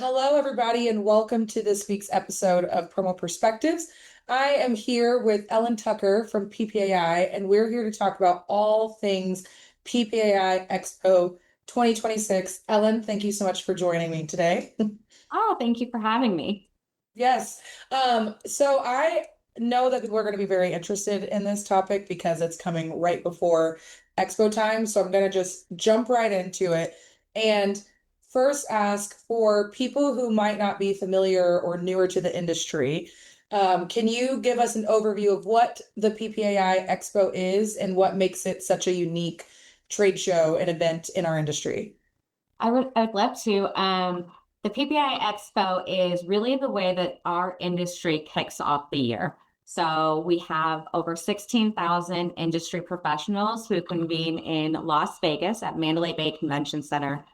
Hello, everybody, and welcome to this week's episode of Promo Perspectives. I am here with Ellen Tucker from PPAI, and we're here to talk about all things PPAI Expo 2026. Ellen, thank you so much for joining me today. Oh, thank you for having me. Yes. So I know that we're going to be very interested in this topic because it's coming right before Expo time. So I'm going to just jump right into it and first ask for people who might not be familiar or newer to the industry. Can you give us an overview of what the PPAI Expo is and what makes it such a unique trade show and event in our industry? I would love to. The PPAI Expo is really the way that our industry kicks off the year. So we have over 16,000 industry professionals who convene in Las Vegas at Mandalay Bay Convention Center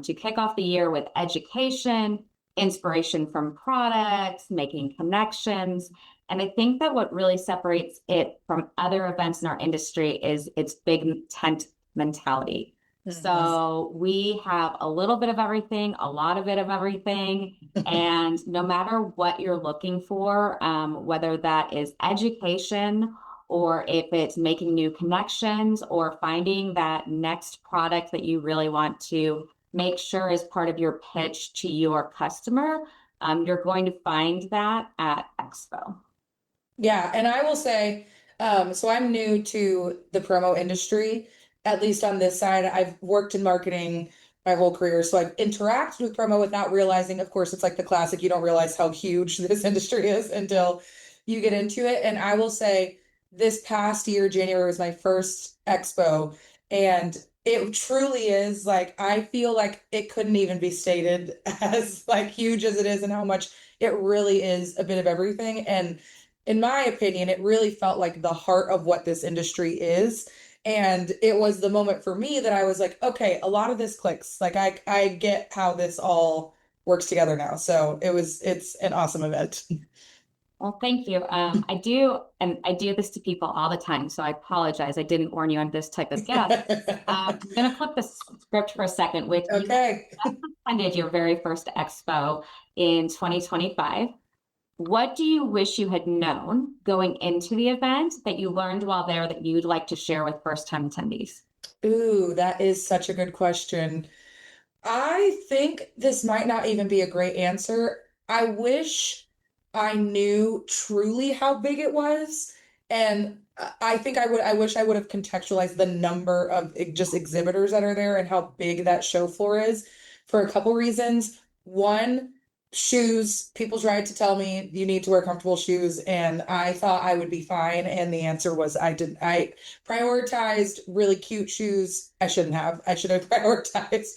to kick off the year with education, inspiration from products, making connections. And I think that what really separates it from other events in our industry is its big tent mentality. So we have a little bit of everything, a lot of it of everything. And no matter what you're looking for, whether that is education or if it's making new connections or finding that next product that you really want to make sure is part of your pitch to your customer, you're going to find that at Expo. Yeah, and I will say, so I'm new to the promo industry, at least on this side. I've worked in marketing my whole career, so I've interacted with promo without realizing, of course, it's like the classic, you don't realize how huge this industry is until you get into it. And I will say, this past year, January was my first expo, and it truly is like I feel like it couldn't even be stated as like huge as it is and how much it really is a bit of everything. And in my opinion, it really felt like the heart of what this industry is. And it was the moment for me that I was like, okay, a lot of this clicks. Like I get how this all works together now. So it's an awesome event. Well, thank you. I do this to people all the time, so I apologize. I didn't warn you on this type of guest. I'm going to flip the script for a second. With you Okay. attended your very first expo in 2025. What do you wish you had known going into the event that you learned while there that you'd like to share with first-time attendees? Ooh, that is such a good question. I think this might not even be a great answer. I wish I knew truly how big it was. And I think I wish I would have contextualized the number of just exhibitors that are there and how big that show floor is for a couple reasons. One, shoes. People tried to tell me you need to wear comfortable shoes, and I thought I would be fine. And the answer was I didn't. I prioritized really cute shoes. I shouldn't have. I should have prioritized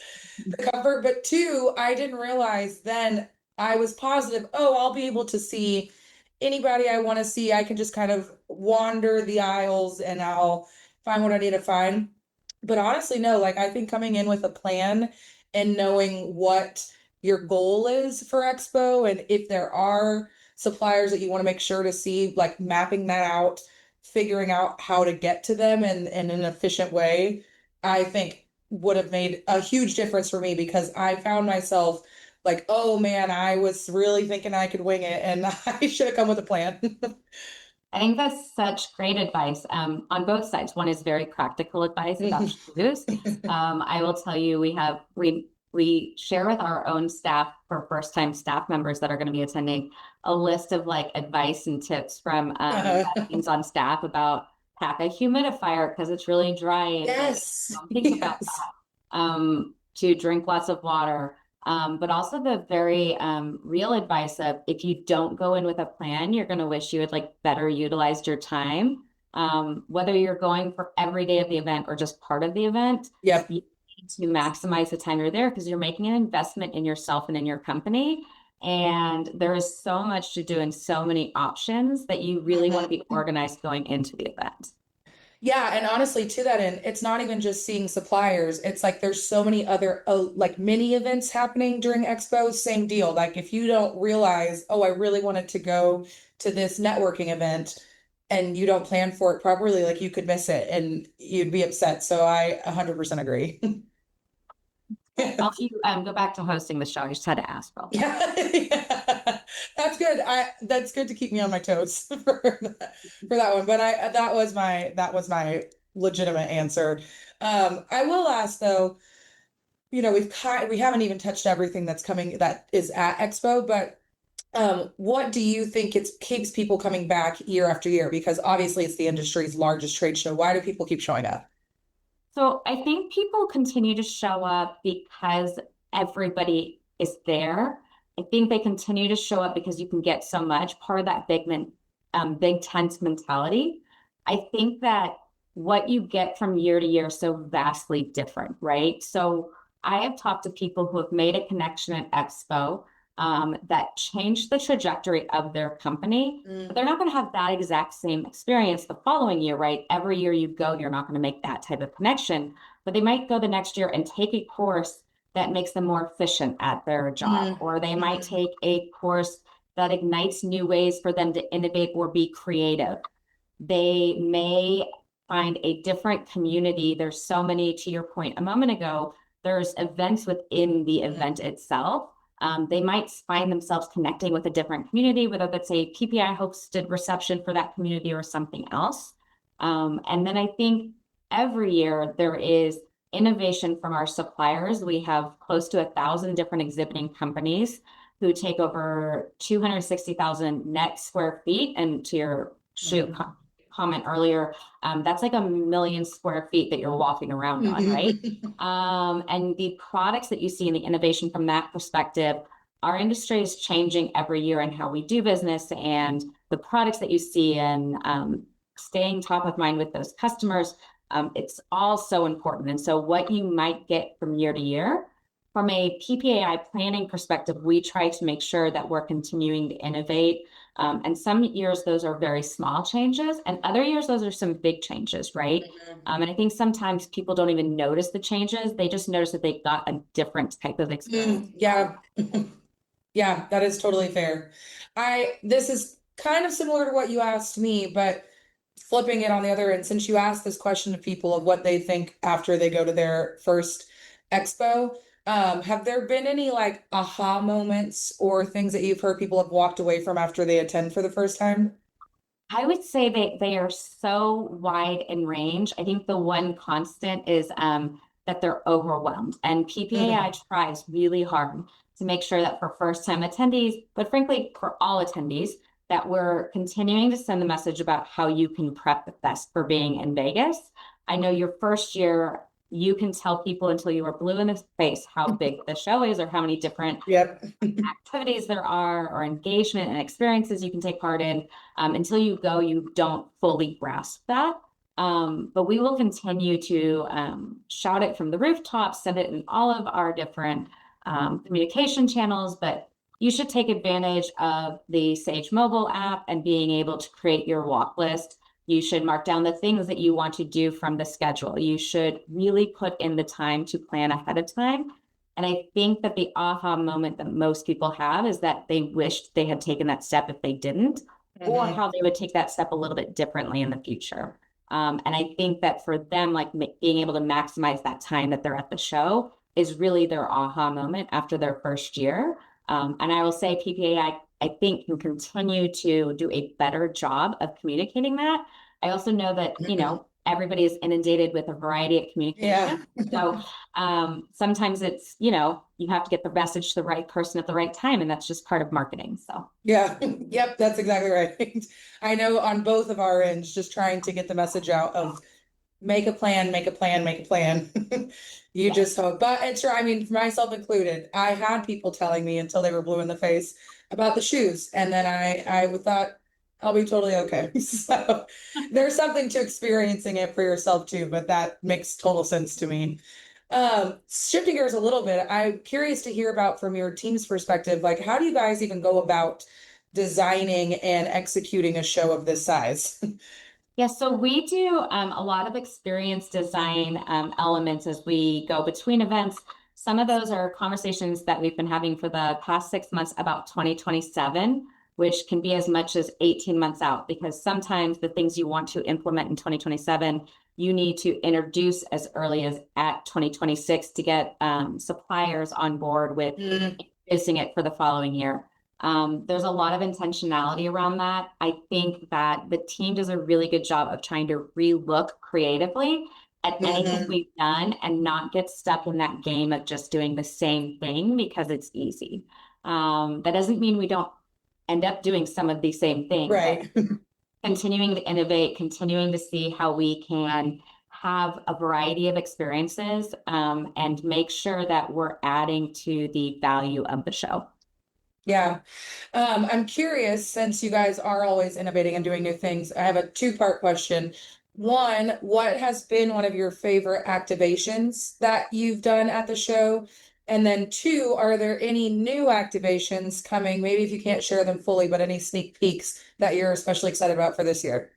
the comfort. But two, I didn't realize then I was positive, oh, I'll be able to see anybody I want to see. I can just kind of wander the aisles and I'll find what I need to find. But honestly, no, like I think coming in with a plan and knowing what your goal is for Expo and if there are suppliers that you want to make sure to see, like mapping that out, figuring out how to get to them in an efficient way, I think would have made a huge difference for me because I found myself like, oh man, I was really thinking I could wing it and I should have come with a plan. I think that's such great advice on both sides. One is very practical advice about shoes. I will tell you, we share with our own staff for first-time staff members that are going to be attending a list of like advice and tips from teams on staff about pack a humidifier because it's really dry. Yes. Think about Yes. to drink lots of water. But also the very real advice of if you don't go in with a plan, you're going to wish you had like better utilized your time. Whether you're going for every day of the event or just part of the event, Yep. you need to maximize the time you're there because you're making an investment in yourself and in your company. And there is so much to do and so many options that you really want to be organized going into the event. Yeah, and honestly, to that end, it's not even just seeing suppliers. It's like there's so many other like mini events happening during expos. Same deal. Like if you don't realize, oh, I really wanted to go to this networking event, and you don't plan for it properly, like you could miss it and you'd be upset. So I 100% agree. I'll let you go back to hosting the show. I just had to ask real quick. Yeah, yeah. That's good. That's good to keep me on my toes for that one. But that was my legitimate answer. I will ask though, we haven't even touched everything that's coming that is at Expo, but what do you think it keeps people coming back year after year? Because obviously it's the industry's largest trade show. Why do people keep showing up? So I think people continue to show up because everybody is there. I think they continue to show up because you can get so much, part of that big tent mentality. I think that what you get from year to year is so vastly different, right? So I have talked to people who have made a connection at Expo that changed the trajectory of their company, but they're not going to have that exact same experience the following year, right? Every year you go, you're not going to make that type of connection, but they might go the next year and take a course that makes them more efficient at their job, or they might take a course that ignites new ways for them to innovate or be creative. They may find a different community. There's so many, to your point a moment ago, there's events within the event itself. They might find themselves connecting with a different community, whether that's a PPI hosted reception for that community or something else. And then I think every year there is innovation from our suppliers. We have close to 1,000 different exhibiting companies who take over 260,000 net square feet. And to your comment earlier, that's like 1,000,000 square feet that you're walking around on, right? And the products that you see in the innovation from that perspective, our industry is changing every year in how we do business, and the products that you see and staying top of mind with those customers, it's all so important. And so what you might get from year to year, from a PPAI planning perspective, we try to make sure that we're continuing to innovate. And some years those are very small changes, and other years those are some big changes, right? And I think sometimes people don't even notice the changes. They just notice that they got a different type of experience. Yeah. Yeah, that is totally fair. This is kind of similar to what you asked me, but flipping it on the other end, since you asked this question to people of what they think after they go to their first expo, have there been any like aha moments or things that you've heard people have walked away from after they attend for the first time? I would say they are so wide in range. I think the one constant is that they're overwhelmed. And PPAI tries really hard to make sure that for first-time attendees, but frankly, for all attendees, that we're continuing to send the message about how you can prep the best for being in Vegas. I know your first year, you can tell people until you are blue in the face how big the show is or how many different Yep. activities there are or engagement and experiences you can take part in. Until you go, you don't fully grasp that. But we will continue to shout it from the rooftops, send it in all of our different communication channels, but you should take advantage of the Sage mobile app and being able to create your walk list. You should mark down the things that you want to do from the schedule. You should really put in the time to plan ahead of time. And I think that the aha moment that most people have is that they wished they had taken that step if they didn't, or how they would take that step a little bit differently in the future. And I think that for them, like being able to maximize that time that they're at the show is really their aha moment after their first year. And I will say PPAI, I think, can continue to do a better job of communicating that. I also know that, everybody is inundated with a variety of communication. So sometimes it's, you have to get the message to the right person at the right time, and that's just part of marketing. So Yeah, yep, that's exactly right. I know on both of our ends, just trying to get the message out of make a plan, make a plan, make a plan. You just hope, but it's true. I mean, myself included, I had people telling me until they were blue in the face about the shoes, and then I thought I'll be totally okay. So there's something to experiencing it for yourself too, but that makes total sense to me. Shifting gears a little bit, I'm curious to hear about from your team's perspective, like how do you guys even go about designing and executing a show of this size? Yeah, so we do a lot of experience design elements as we go between events. Some of those are conversations that we've been having for the past 6 months about 2027, which can be as much as 18 months out, because sometimes the things you want to implement in 2027 you need to introduce as early as at 2026 to get suppliers on board with introducing it for the following year. There's a lot of intentionality around that. I think that the team does a really good job of trying to relook creatively at anything we've done and not get stuck in that game of just doing the same thing because it's easy. That doesn't mean we don't end up doing some of the same things. Right. Continuing to innovate, continuing to see how we can have a variety of experiences and make sure that we're adding to the value of the show. Yeah. I'm curious, since you guys are always innovating and doing new things, I have a two-part question. One, what has been one of your favorite activations that you've done at the show? And then two, are there any new activations coming? Maybe if you can't share them fully, but any sneak peeks that you're especially excited about for this year?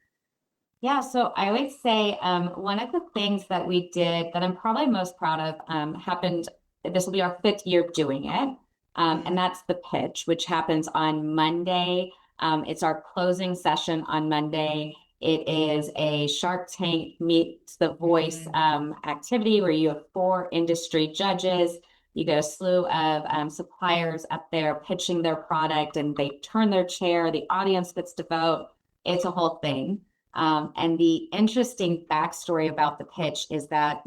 Yeah, so I would say one of the things that we did that I'm probably most proud of happened, this will be our 5th year doing it. And that's the pitch, which happens on Monday. It's our closing session on Monday. It is a Shark Tank meets the voice activity where you have 4 industry judges. You get a slew of suppliers up there pitching their product, and they turn their chair. The audience gets to vote. It's a whole thing. And the interesting backstory about the pitch is that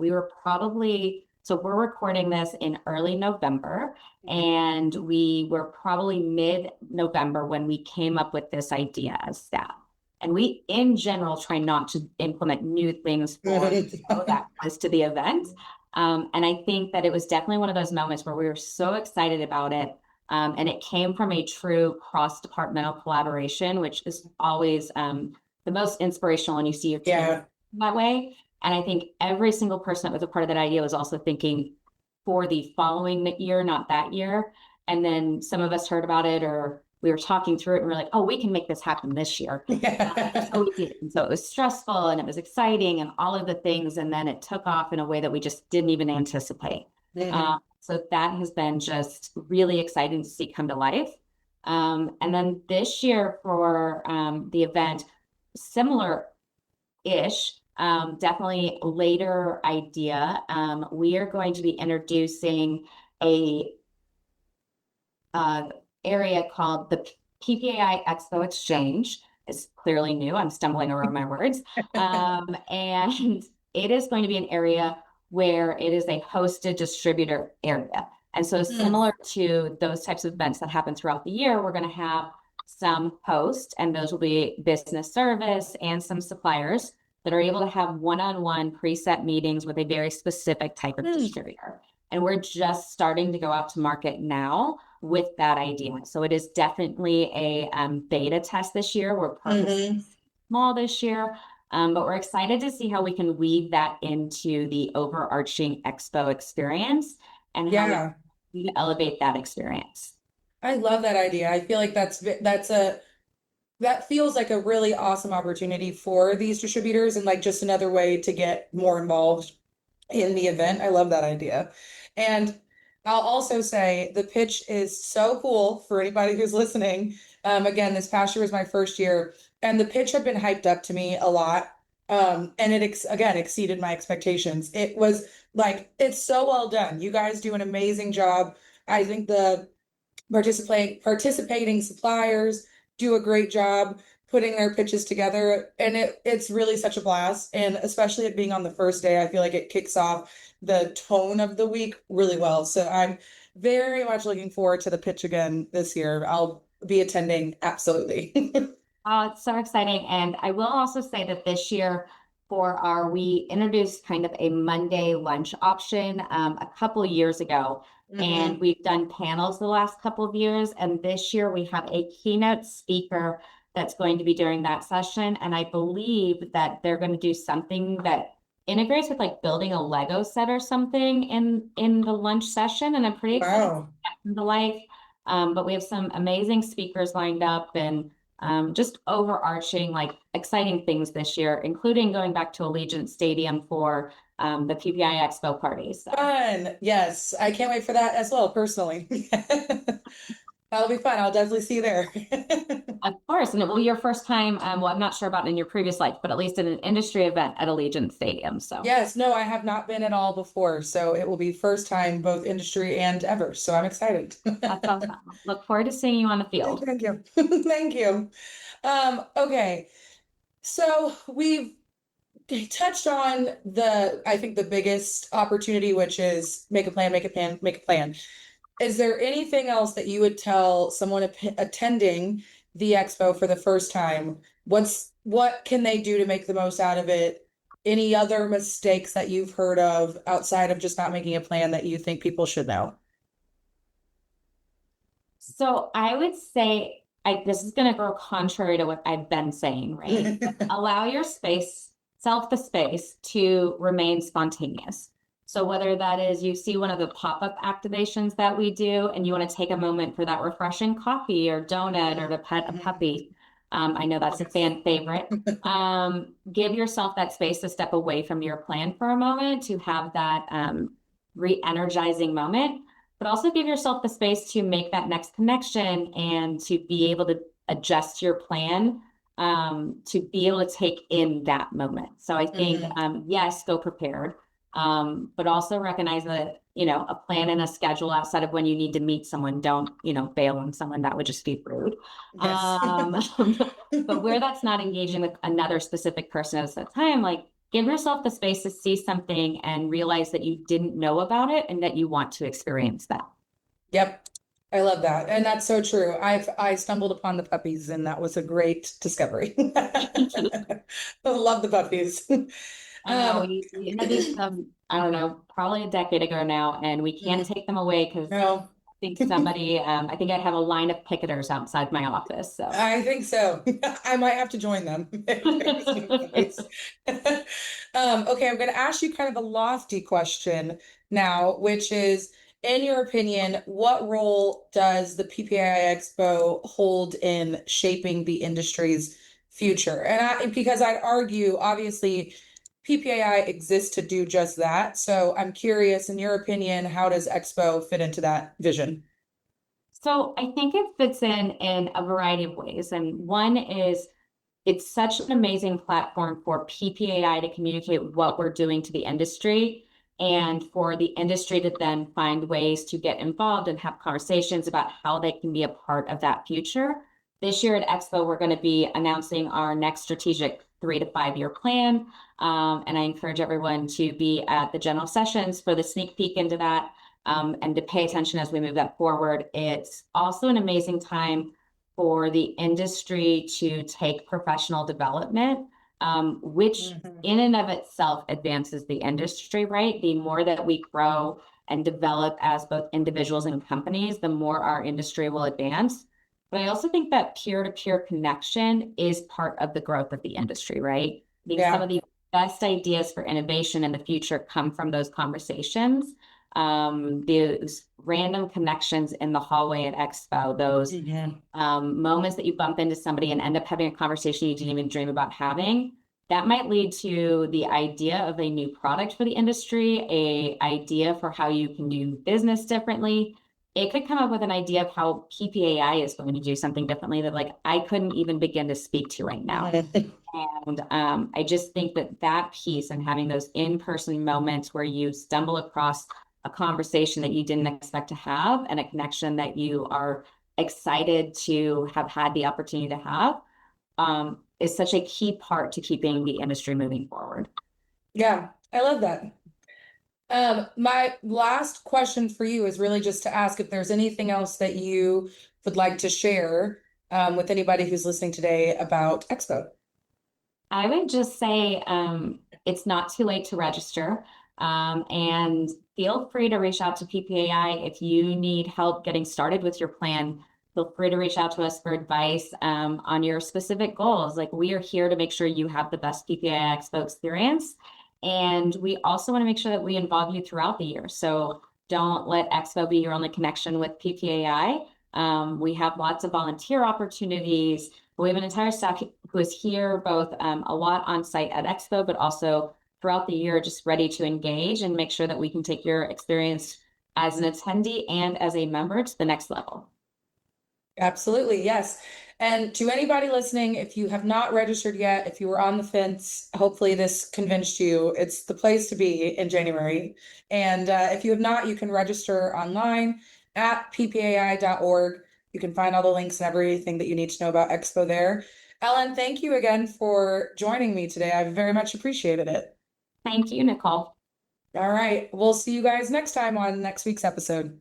so we're recording this in early November, and we were probably mid-November when we came up with this idea as staff. And we, in general, try not to implement new things for that was to the event. And I think that it was definitely one of those moments where we were so excited about it. And it came from a true cross-departmental collaboration, which is always the most inspirational when you see your team that way. And I think every single person that was a part of that idea was also thinking for the following year, not that year. And then some of us heard about it, or we were talking through it and we're like, oh, we can make this happen this year. So we did. And so it was stressful and it was exciting and all of the things. And then it took off in a way that we just didn't even anticipate. So that has been just really exciting to see come to life. And then this year for the event, similar-ish, definitely later idea. We are going to be introducing a area called the PPAI Expo Exchange. It's clearly new. I'm stumbling over my words. And it is going to be an area where it is a hosted distributor area. And so similar to those types of events that happen throughout the year, we're going to have some hosts, and those will be business service and some suppliers that are able to have one-on-one preset meetings with a very specific type of distributor. And we're just starting to go out to market now with that idea. So it is definitely a beta test this year. We're purposely small this year, but we're excited to see how we can weave that into the overarching Expo experience and how we elevate that experience. I love that idea. I feel like that feels like a really awesome opportunity for these distributors and like just another way to get more involved in the event. I love that idea. And I'll also say the pitch is so cool for anybody who's listening. Again, this past year was my first year, and the pitch had been hyped up to me a lot. And it again exceeded my expectations. It was like, it's so well done. You guys do an amazing job. I think the participating suppliers do a great job putting their pitches together, and it's really such a blast. And especially it being on the first day, I feel like it kicks off the tone of the week really well. So I'm very much looking forward to the pitch again this year. I'll be attending, absolutely. Oh, it's so exciting. And I will also say that this year we introduced kind of a Monday lunch option a couple years ago. And we've done panels the last couple of years. And this year we have a keynote speaker that's going to be during that session. And I believe that they're going to do something that integrates with like building a Lego set or something in the lunch session. And I'm pretty excited to get to life. But we have some amazing speakers lined up, and just overarching like exciting things this year, including going back to Allegiant Stadium for the PPAI Expo parties. So. Fun. Yes, I can't wait for that as well, personally. That'll be fun. I'll definitely see you there. Of course. And it will be your first time. Well, I'm not sure about in your previous life, but at least in an industry event at Allegiant Stadium. So Yes, no, I have not been at all before, so it will be first time both industry and ever. So I'm excited. that's awesome. Look forward to seeing you on the field. Thank you. Thank you. Okay. So we've touched on I think the biggest opportunity, which is make a plan, make a plan, make a plan. Is there anything else that you would tell someone attending the expo for the first time? What can they do to make the most out of it? Any other mistakes that you've heard of outside of just not making a plan that you think people should know? So I would say this is going to go contrary to what I've been saying, right? Allow your self the space to remain spontaneous. So whether that is you see one of the pop-up activations that we do and you want to take a moment for that refreshing coffee or donut or to pet a puppy. I know that's a fan favorite. Give yourself that space to step away from your plan for a moment to have that re-energizing moment, but also give yourself the space to make that next connection and to be able to adjust your plan to be able to take in that moment. So I think, yes, go prepared, but also recognize that, a plan and a schedule outside of when you need to meet someone, don't, bail on someone. That would just be rude. Yes. But where that's not engaging with another specific person at the time, like give yourself the space to see something and realize that you didn't know about it and that you want to experience that. Yep. I love that. And that's so true. I stumbled upon the puppies and that was a great discovery. I love the puppies. I know we had these, I don't know, probably a decade ago now, and we can't take them away because No, think somebody, I think I'd have a line of picketers outside my office. So I think so. I might have to join them. Okay, I'm going to ask you kind of a lofty question now, which is, in your opinion, what role does the PPAI Expo hold in shaping the industry's future? Because I'd argue, obviously, PPAI exists to do just that. So I'm curious, in your opinion, how does Expo fit into that vision? So I think it fits in a variety of ways. And one is it's such an amazing platform for PPAI to communicate what we're doing to the industry and for the industry to then find ways to get involved and have conversations about how they can be a part of that future. This year at Expo, we're going to be announcing our next strategic 3 to 5 year plan. And I encourage everyone to be at the general sessions for the sneak peek into that. And to pay attention as we move that forward. It's also an amazing time for the industry to take professional development, which in and of itself advances the industry, right? The more that we grow and develop as both individuals and companies, the more our industry will advance. But I also think that peer-to-peer connection is part of the growth of the industry, right? I think some of the best ideas for innovation in the future come from those conversations. Those random connections in the hallway at Expo, those moments that you bump into somebody and end up having a conversation you didn't even dream about having, that might lead to the idea of a new product for the industry, a idea for how you can do business differently. It could come up with an idea of how PPAI is going to do something differently that like I couldn't even begin to speak to right now. And I just think that piece and having those in-person moments where you stumble across a conversation that you didn't expect to have and a connection that you are excited to have had the opportunity to have is such a key part to keeping the industry moving forward. Yeah, I love that. My last question for you is really just to ask if there's anything else that you would like to share with anybody who's listening today about Expo. I would just say it's not too late to register. And feel free to reach out to PPAI if you need help getting started with your plan. Feel free to reach out to us for advice on your specific goals. Like we are here to make sure you have the best PPAI Expo experience. And we also want to make sure that we involve you throughout the year. So don't let Expo be your only connection with PPAI. We have lots of volunteer opportunities. We have an entire staff who is here both a lot on site at Expo, but also throughout the year, just ready to engage and make sure that we can take your experience as an attendee and as a member to the next level. Absolutely, yes. And to anybody listening, if you have not registered yet, if you were on the fence, hopefully this convinced you it's the place to be in January. And if you have not, you can register online at ppai.org. You can find all the links and everything that you need to know about Expo there. Ellen, thank you again for joining me today. I very much appreciated it. Thank you, Nicole. All right. We'll see you guys next time on next week's episode.